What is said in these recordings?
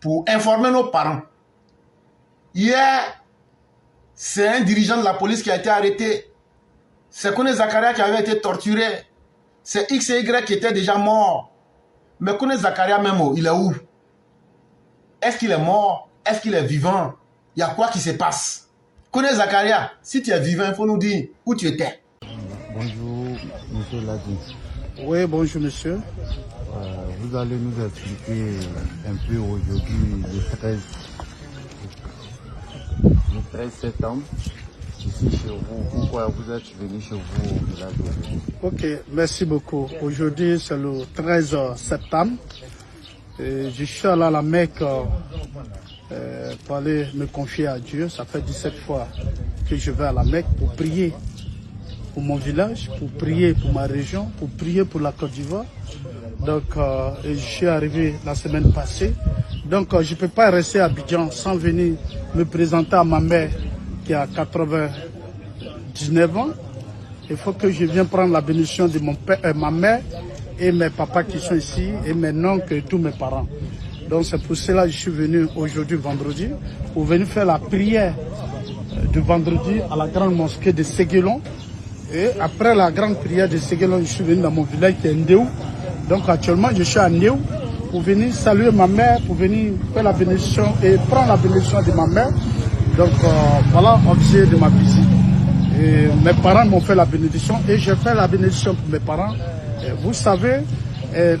pour informer nos parents. Hier, c'est un dirigeant de la police qui a été arrêté. C'est Kone Zakaria qui avait été torturé. C'est X et Y qui était déjà mort. Mais Kone Zakaria même, il est où? Est-ce qu'il est mort? Est-ce qu'il est vivant? Il y a quoi qui se passe? Kone Zakaria, si tu es vivant, il faut nous dire où tu étais. Bonjour, monsieur Ladi. Oui, bonjour, monsieur. Vous allez nous expliquer un peu aujourd'hui, le 13 septembre, ici chez vous, pourquoi vous êtes venu chez vous au village aujourd'hui? Ok, merci beaucoup. Aujourd'hui, c'est le 13 septembre. Et je suis allé à la Mecque pour aller me confier à Dieu. Ça fait 17 fois que je vais à la Mecque pour prier pour mon village, pour prier pour ma région, pour prier pour la Côte d'Ivoire. Donc, je suis arrivé la semaine passée. Donc, je ne peux pas rester à Abidjan sans venir me présenter à ma mère qui a 99 ans. Il faut que je vienne prendre la bénédiction de mon père, ma mère et mes papas qui sont ici et mes oncles et tous mes parents. Donc, c'est pour cela que je suis venu aujourd'hui, vendredi, pour venir faire la prière de vendredi à la grande mosquée de Séguélon. Et après la grande prière de Séguélon, je suis venu dans mon village qui est Ndéou. Donc actuellement, je suis à Ndéou pour venir saluer ma mère, pour venir faire la bénédiction et prendre la bénédiction de ma mère. Donc voilà l'objet de ma visite. Et mes parents m'ont fait la bénédiction et j'ai fait la bénédiction pour mes parents. Et vous savez,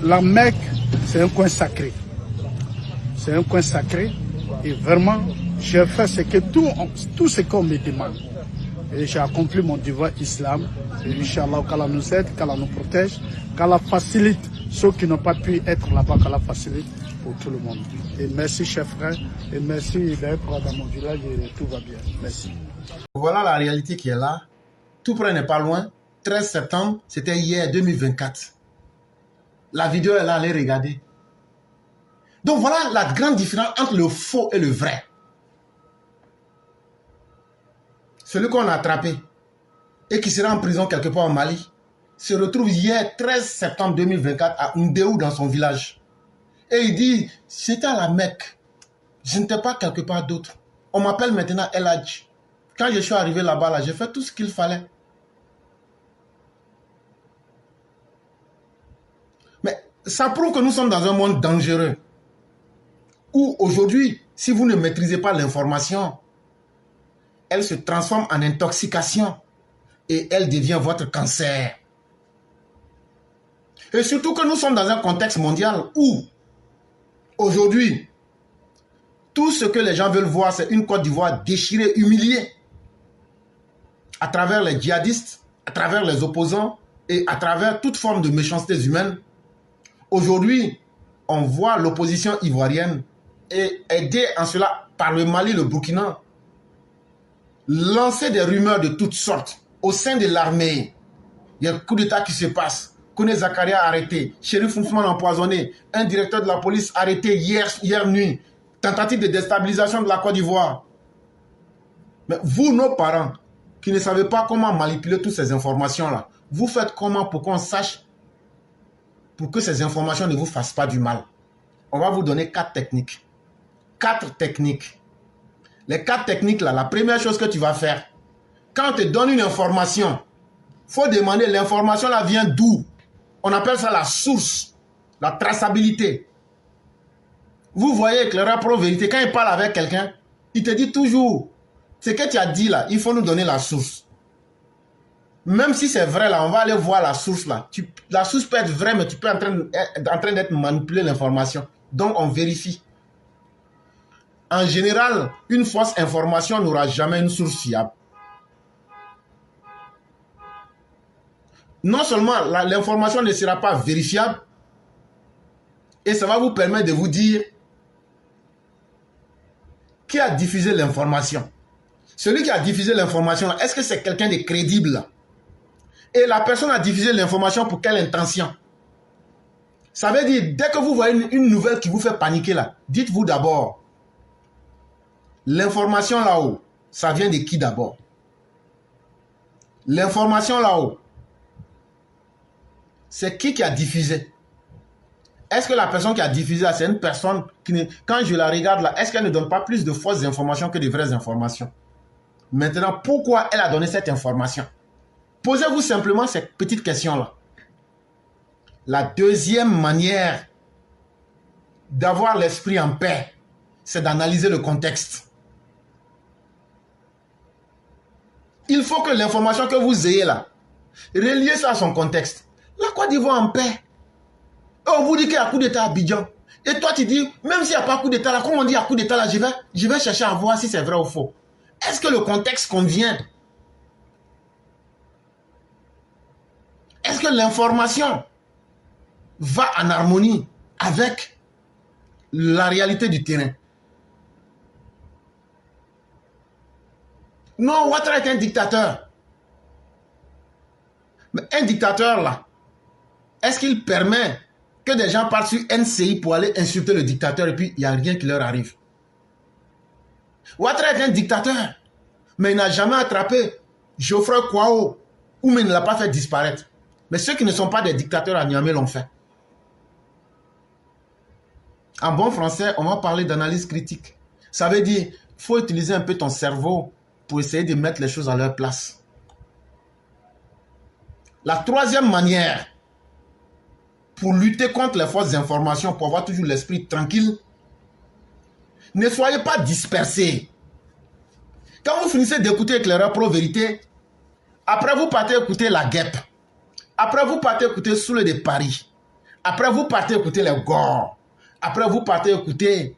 la Mecque, c'est un coin sacré. C'est un coin sacré et vraiment, j'ai fait tout ce qu'on me demande. Et j'ai accompli mon devoir islam. Et Inch'Allah, qu'Allah nous aide, qu'Allah nous protège, qu'Allah facilite ceux qui n'ont pas pu être là-bas, qu'Allah facilite pour tout le monde. Et merci, chers frères, et merci d'être dans mon village et tout va bien. Merci. Voilà la réalité qui est là. Tout près n'est pas loin. 13 septembre, c'était hier 2024. La vidéo est là, allez regarder. Donc voilà la grande différence entre le faux et le vrai. Celui qu'on a attrapé et qui sera en prison quelque part en Mali se retrouve hier 13 septembre 2024 à Ndéou dans son village. Et il dit, j'étais à la Mecque, je n'étais pas quelque part d'autre. On m'appelle maintenant El Hadj. Quand je suis arrivé là-bas, j'ai fait tout ce qu'il fallait. Mais ça prouve que nous sommes dans un monde dangereux. Où aujourd'hui, si vous ne maîtrisez pas l'information, elle se transforme en intoxication et elle devient votre cancer. Et surtout que nous sommes dans un contexte mondial où, aujourd'hui, tout ce que les gens veulent voir, c'est une Côte d'Ivoire déchirée, humiliée, à travers les djihadistes, à travers les opposants et à travers toute forme de méchanceté humaine. Aujourd'hui, on voit l'opposition ivoirienne et aidée en cela par le Mali, le Burkina, lancer des rumeurs de toutes sortes au sein de l'armée. Il y a un coup d'État qui se passe. Kone Zakaria arrêté, Chérif Ousmane empoisonné, un directeur de la police arrêté hier nuit, tentative de déstabilisation de la Côte d'Ivoire. Mais vous, nos parents, qui ne savez pas comment manipuler toutes ces informations-là, vous faites comment pour qu'on sache, pour que ces informations ne vous fassent pas du mal? On va vous donner 4 techniques. 4 techniques. Les 4 techniques là, la première chose que tu vas faire, quand on te donne une information, il faut demander l'information là vient d'où? On appelle ça la source, la traçabilité. Vous voyez que le rapport vérité, quand il parle avec quelqu'un, il te dit toujours, ce que tu as dit là, il faut nous donner la source. Même si c'est vrai là, on va aller voir la source là. La source peut être vraie, mais tu peux être en train d'être manipulé l'information. Donc on vérifie. En général, une fausse information n'aura jamais une source fiable. Non seulement l'information ne sera pas vérifiable, et ça va vous permettre de vous dire qui a diffusé l'information. Celui qui a diffusé l'information, est-ce que c'est quelqu'un de crédible? Et la personne a diffusé l'information pour quelle intention? Ça veut dire, dès que vous voyez une nouvelle qui vous fait paniquer là, dites-vous d'abord, l'information là-haut, ça vient de qui d'abord? L'information là-haut, c'est qui a diffusé? Est-ce que la personne qui a diffusé ça, c'est une personne qui, quand je la regarde là, est-ce qu'elle ne donne pas plus de fausses informations que de vraies informations? Maintenant, pourquoi elle a donné cette information? Posez-vous simplement cette petite question-là. La deuxième manière d'avoir l'esprit en paix, c'est d'analyser le contexte. Il faut que l'information que vous ayez là, reliez ça à son contexte. La Côte d'Ivoire en paix. Et on vous dit qu'il y a coup d'État à Abidjan. Et toi tu dis, même s'il n'y a pas coup d'État là, comme on dit il y a coup d'État là, je vais chercher à voir si c'est vrai ou faux. Est-ce que le contexte convient? Est-ce que l'information va en harmonie avec la réalité du terrain? Non, Ouattara est un dictateur. Mais un dictateur là, est-ce qu'il permet que des gens partent sur NCI pour aller insulter le dictateur et puis il n'y a rien qui leur arrive? Ouattara est un dictateur, mais il n'a jamais attrapé Geoffroy Kouao ou même il ne l'a pas fait disparaître. Mais ceux qui ne sont pas des dictateurs à Niamey l'ont fait. En bon français, on va parler d'analyse critique. Ça veut dire qu'il faut utiliser un peu ton cerveau pour essayer de mettre les choses à leur place. La troisième manière pour lutter contre les fausses informations, pour avoir toujours l'esprit tranquille, ne soyez pas dispersés. Quand vous finissez d'écouter Éclaireur Pro-Vérité, après vous partez écouter La Guêpe, après vous partez écouter Soule de Paris, après vous partez écouter les Gore, après vous partez écouter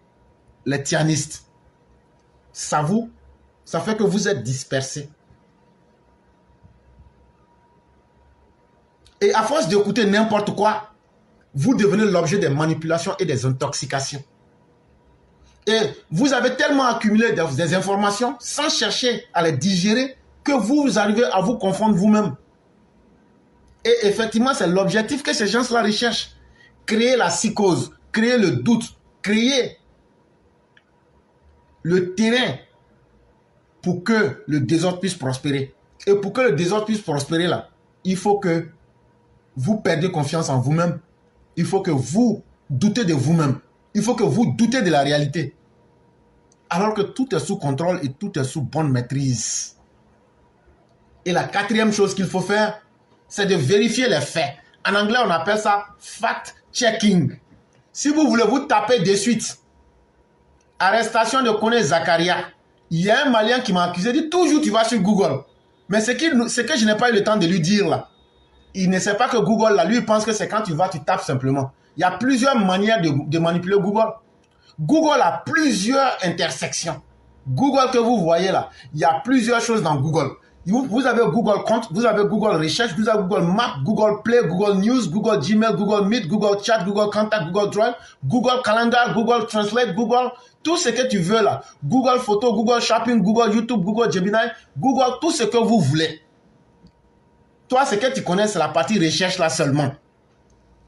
les Tianistes. Ça fait que vous êtes dispersés. Et à force d'écouter n'importe quoi, vous devenez l'objet des manipulations et des intoxications. Et vous avez tellement accumulé des informations sans chercher à les digérer que vous arrivez à vous confondre vous-même. Et effectivement, c'est l'objectif que ces gens-là recherchent. Créer la psychose, créer le doute, créer le terrain pour que le désordre puisse prospérer. Et pour que le désordre puisse prospérer là, il faut que vous perdiez confiance en vous-même. Il faut que vous doutez de vous-même. Il faut que vous doutez de la réalité. Alors que tout est sous contrôle et tout est sous bonne maîtrise. Et la quatrième chose qu'il faut faire, c'est de vérifier les faits. En anglais, on appelle ça fact-checking. Si vous voulez vous taper de suite, arrestation de Kone Zakaria, il y a un Malien qui m'a accusé, dit toujours tu vas sur Google. Mais ce que je n'ai pas eu le temps de lui dire là, il ne sait pas que Google, là, lui, il pense que c'est quand tu vas, tu tapes simplement. Il y a plusieurs manières de manipuler Google. Google a plusieurs intersections. Google que vous voyez là, il y a plusieurs choses dans Google. Vous avez Google Compte, vous avez Google Recherche, vous avez Google Maps, Google Play, Google News, Google Gmail, Google Meet, Google Chat, Google Contact, Google Drive, Google Calendar, Google Translate, Google, tout ce que tu veux là. Google Photo, Google Shopping, Google YouTube, Google Gemini, Google, tout ce que vous voulez. Toi, ce que tu connais, c'est la partie recherche là seulement.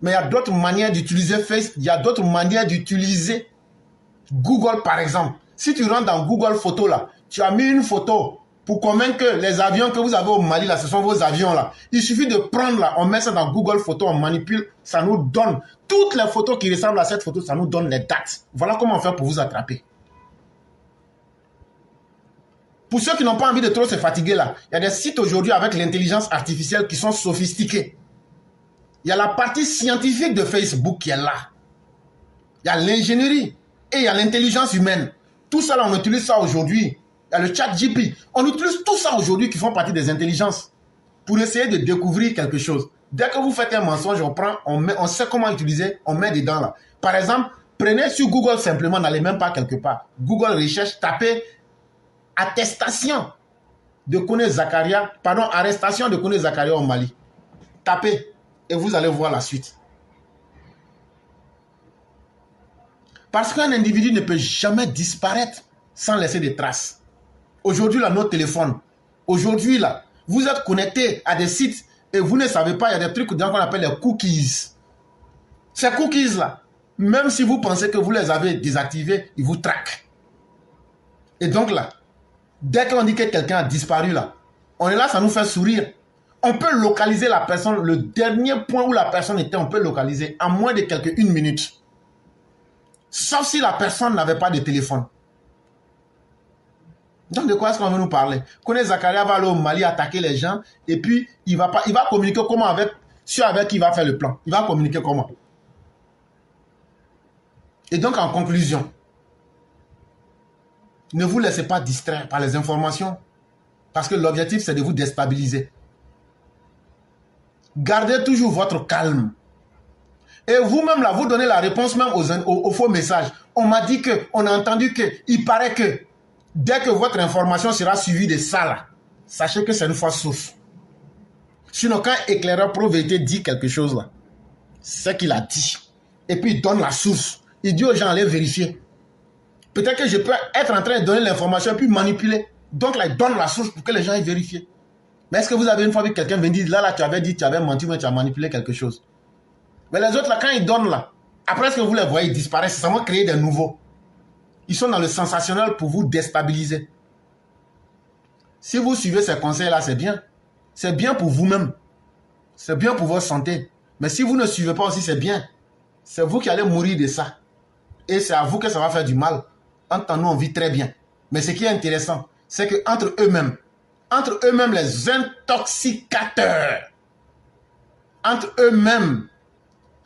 Mais il y a d'autres manières d'utiliser Facebook, il y a d'autres manières d'utiliser Google par exemple. Si tu rentres dans Google Photo là, tu as mis une photo pour convaincre que les avions que vous avez au Mali là, ce sont vos avions là. Il suffit de prendre là, on met ça dans Google Photo, on manipule, ça nous donne toutes les photos qui ressemblent à cette photo, ça nous donne les dates. Voilà comment on fait pour vous attraper. Pour ceux qui n'ont pas envie de trop se fatiguer là, il y a des sites aujourd'hui avec l'intelligence artificielle qui sont sophistiqués. Il y a la partie scientifique de Facebook qui est là. Il y a l'ingénierie et il y a l'intelligence humaine. Tout ça là, on utilise ça aujourd'hui. Il y a le chat GP. On utilise tout ça aujourd'hui qui font partie des intelligences pour essayer de découvrir quelque chose. Dès que vous faites un mensonge, on sait comment utiliser, on met dedans là. Par exemple, prenez sur Google simplement, n'allez même pas quelque part. Google Recherche, tapez attestation de Kone Zakaria, pardon, arrestation de Kone Zakaria au Mali. Tapez et vous allez voir la suite. Parce qu'un individu ne peut jamais disparaître sans laisser des traces. Aujourd'hui, là, nos téléphones, aujourd'hui, là, vous êtes connecté à des sites et vous ne savez pas, il y a des trucs qu'on appelle les cookies. Ces cookies-là, même si vous pensez que vous les avez désactivés, ils vous traquent. Et donc là, dès qu'on dit que quelqu'un a disparu là, on est là, ça nous fait sourire. On peut localiser la personne, le dernier point où la personne était, on peut localiser en moins de une minute. Sauf si la personne n'avait pas de téléphone. Donc de quoi est-ce qu'on veut nous parler? Kone Zakaria va aller au Mali attaquer les gens et puis il va communiquer comment avec qui il va faire le plan. Il va communiquer comment? Et donc en conclusion, ne vous laissez pas distraire par les informations parce que l'objectif c'est de vous déstabiliser. Gardez toujours votre calme. Et vous-même là, vous donnez la réponse même aux faux messages. On m'a dit que, on a entendu que, il paraît que. Dès que votre information sera suivie de ça là, sachez que c'est une fausse source. Sinon, quand éclaireur pro-vérité dit quelque chose là, c'est ce qu'il a dit. Et puis il donne la source. Il dit aux gens, allez vérifier. Peut-être que je peux être en train de donner l'information et puis manipuler. Donc là, il donne la source pour que les gens aient vérifié. Mais est-ce que vous avez une fois vu quelqu'un venir dire, là, tu avais dit, tu avais menti, mais tu as manipulé quelque chose. Mais les autres là, quand ils donnent là, après ce que vous les voyez, ils disparaissent. C'est seulement créer des nouveaux. Ils sont dans le sensationnel pour vous déstabiliser. Si vous suivez ces conseils-là, c'est bien. C'est bien pour vous-même. C'est bien pour votre santé. Mais si vous ne suivez pas aussi, c'est bien. C'est vous qui allez mourir de ça. Et c'est à vous que ça va faire du mal. Entre nous, on vit très bien. Mais ce qui est intéressant, c'est qu'entre eux-mêmes, les intoxicateurs, entre eux-mêmes,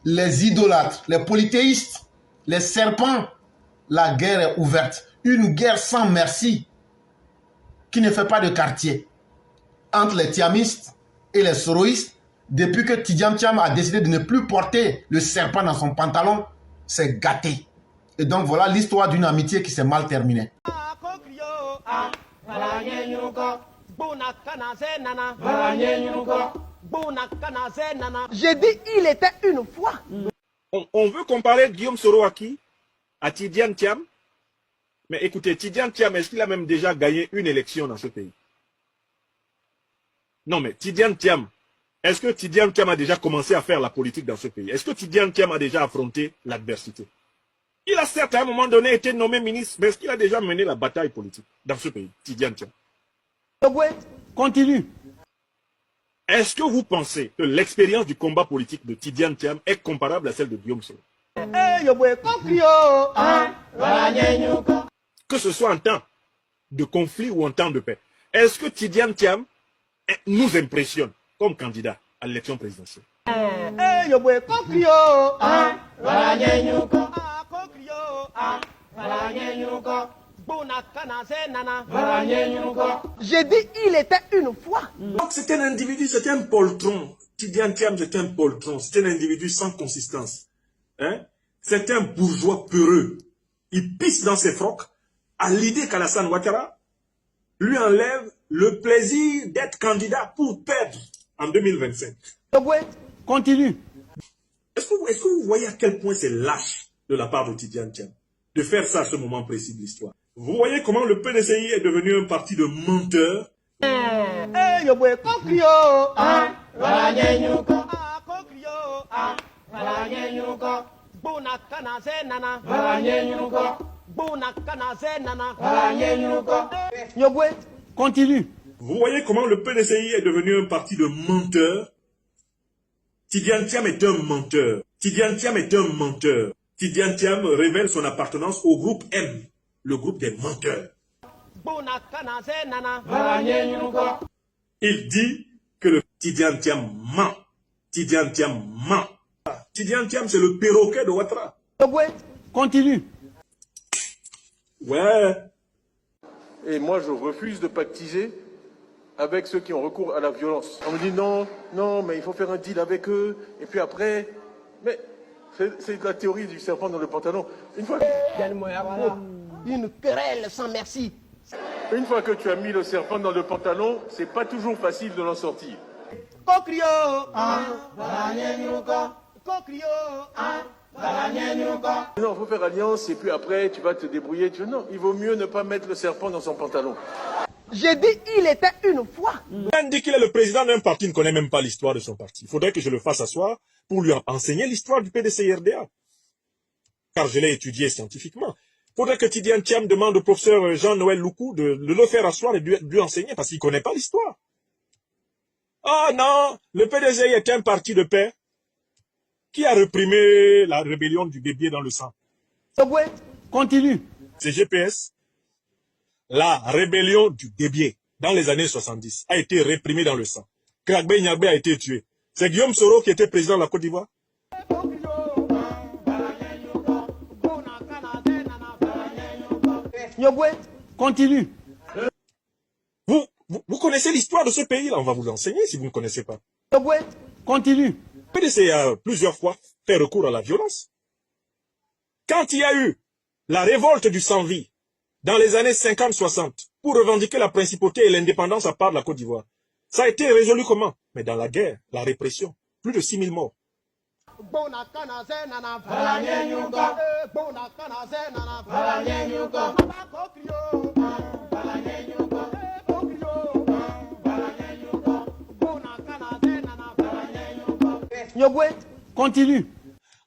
les idolâtres, les polythéistes, les serpents, la guerre est ouverte. Une guerre sans merci qui ne fait pas de quartier. Entre les thiamistes et les soroïstes, depuis que Tidiane Thiam a décidé de ne plus porter le serpent dans son pantalon, c'est gâté. Et donc voilà l'histoire d'une amitié qui s'est mal terminée. J'ai dit il était une fois. On veut comparer Guillaume Soro à qui? À Tidiane Thiam. Mais écoutez, Tidiane Thiam, est-ce qu'il a même déjà gagné une élection dans ce pays? Non, mais Tidiane Thiam, est-ce que Tidiane Thiam a déjà commencé à faire la politique dans ce pays? Est-ce que Tidiane Thiam a déjà affronté l'adversité? Il a certes à un moment donné été nommé ministre, mais est-ce qu'il a déjà mené la bataille politique dans ce pays, Tidiane Thiam? Continue. Est-ce que vous pensez que l'expérience du combat politique de Tidiane Thiam est comparable à celle de Guillaume Soro? Que ce soit en temps de conflit ou en temps de paix. Est-ce que Tidiane Thiam nous impressionne comme candidat à l'élection présidentielle? J'ai dit il était une fois. Donc c'est un individu, c'est un poltron. Tidiane Thiam, c'est un poltron. C'est un individu sans consistance. Hein? C'est un bourgeois peureux. Il pisse dans ses frocs à l'idée qu'Alassane Ouattara lui enlève le plaisir d'être candidat pour perdre en 2025. Continue. Est-ce que vous voyez à quel point c'est lâche de la part de Tidiane Thiam de faire ça à ce moment précis de l'histoire? Vous voyez comment le PDCI est devenu un parti de menteurs? Continue. Vous voyez comment le PDCI est devenu un parti de menteurs? Tidiane Thiam est un menteur. Tidiane Thiam est un menteur. Tidiane Thiam révèle son appartenance au groupe M, le groupe des menteurs. Il dit que le Tidiane Thiam ment. Tidiane Thiam ment. Tidiane Thiam, c'est le perroquet de Ouattara. Continue. Ouais. Et moi, je refuse de pactiser avec ceux qui ont recours à la violence. On me dit non, non, mais il faut faire un deal avec eux. Et puis après, mais c'est la théorie du serpent dans le pantalon. Une fois Une querelle sans merci. que tu as mis le serpent dans le pantalon, c'est pas toujours facile de l'en sortir. Non, il faut faire alliance et puis après tu vas te débrouiller. Non, il vaut mieux ne pas mettre le serpent dans son pantalon. J'ai dit il était une fois. Il dit qu'il est le président d'un parti, il ne connaît même pas l'histoire de son parti. Il faudrait que je le fasse asseoir pour lui enseigner l'histoire du PDCI-RDA. Car je l'ai étudié scientifiquement. Il faudrait que Tidiane Thiam demande au professeur Jean-Noël Loukou de le faire asseoir et de lui enseigner parce qu'il ne connaît pas l'histoire. Ah non, le PDG est un parti de paix qui a réprimé la rébellion du Bébier dans le sang. Continue. C'est GPS. La rébellion du Bébier dans les années 70 a été réprimée dans le sang. Kragbe Nyagbe a été tué. C'est Guillaume Soro qui était président de la Côte d'Ivoire. Continue. Vous connaissez l'histoire de ce pays-là. On va vous l'enseigner si vous ne connaissez pas. Continue. Le PDC a plusieurs fois fait recours à la violence. Quand il y a eu la révolte du sans-vie dans les années 50-60 pour revendiquer la principauté et l'indépendance à part de la Côte d'Ivoire, ça a été résolu comment? Mais dans la guerre, la répression, plus de 6000 morts. Continue.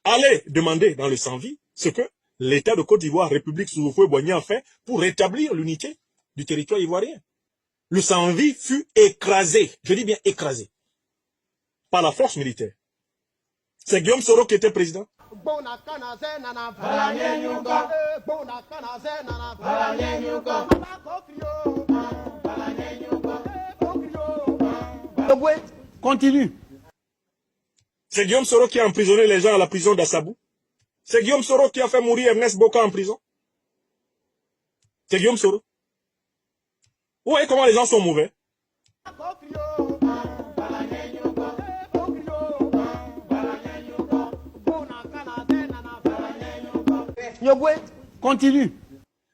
Allez demander dans le sans-vie ce que l'État de Côte d'Ivoire, République sous Houphouët-Boigny a fait pour rétablir l'unité du territoire ivoirien. Le sans-vie fut écrasé, je dis bien écrasé, par la force militaire. C'est Guillaume Soro qui était président. Continue. C'est Guillaume Soro qui a emprisonné les gens à la prison d'Assabou. C'est Guillaume Soro qui a fait mourir Ernest Boka en prison. C'est Guillaume Soro. Vous voyez comment les gens sont mauvais. Continue.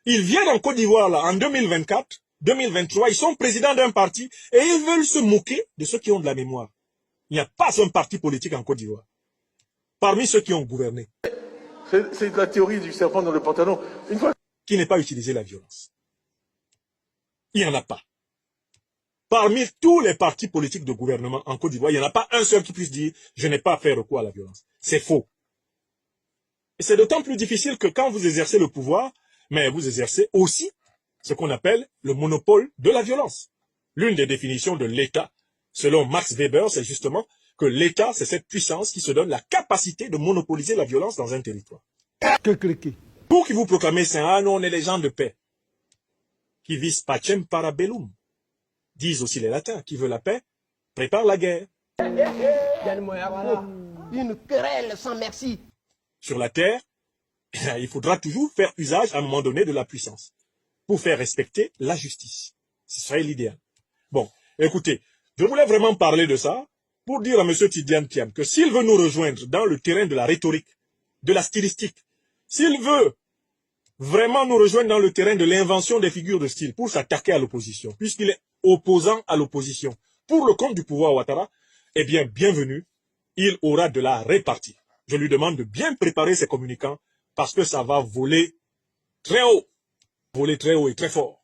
Ils viennent en Côte d'Ivoire là, en 2024, 2023, ils sont présidents d'un parti et ils veulent se moquer de ceux qui ont de la mémoire. Il n'y a pas un parti politique en Côte d'Ivoire. Parmi ceux qui ont gouverné. C'est la théorie du serpent dans le pantalon. Une fois qui n'ait pas utilisé la violence. Il n'y en a pas. Parmi tous les partis politiques de gouvernement en Côte d'Ivoire, il n'y en a pas un seul qui puisse dire « je n'ai pas fait recours à la violence ». C'est faux. Et c'est d'autant plus difficile que quand vous exercez le pouvoir, mais vous exercez aussi ce qu'on appelle le monopole de la violence. L'une des définitions de l'État, selon Max Weber, c'est justement que l'État, c'est cette puissance qui se donne la capacité de monopoliser la violence dans un territoire. Pour qui vous proclamez ça, ah non, on est les gens de paix, qui visent pacem para bellum, disent aussi les latins, qui veut la paix, prépare la guerre. Une querelle sans merci. Sur la terre, il faudra toujours faire usage à un moment donné de la puissance pour faire respecter la justice. Ce serait l'idéal. Bon, écoutez, je voulais vraiment parler de ça pour dire à M. Tidiane Thiam que s'il veut nous rejoindre dans le terrain de la rhétorique, de la stylistique, s'il veut vraiment nous rejoindre dans le terrain de l'invention des figures de style pour s'attaquer à l'opposition, puisqu'il est opposant à l'opposition, pour le compte du pouvoir Ouattara, eh bien, bienvenue, il aura de la répartie. Je lui demande de bien préparer ses communicants parce que ça va voler très haut et très fort.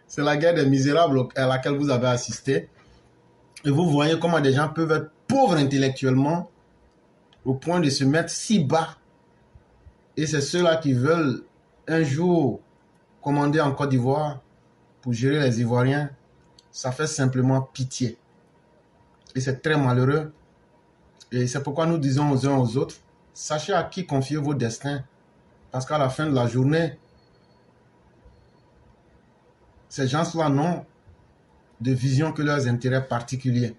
C'est la guerre des misérables à laquelle vous avez assisté. Et vous voyez comment des gens peuvent être pauvres intellectuellement au point de se mettre si bas. Et c'est ceux-là qui veulent un jour commander en Côte d'Ivoire pour gérer les Ivoiriens. Ça fait simplement pitié. Et c'est très malheureux. Et c'est pourquoi nous disons aux uns aux autres, sachez à qui confier vos destins. Parce qu'à la fin de la journée, ces gens-là n'ont de vision que leurs intérêts particuliers.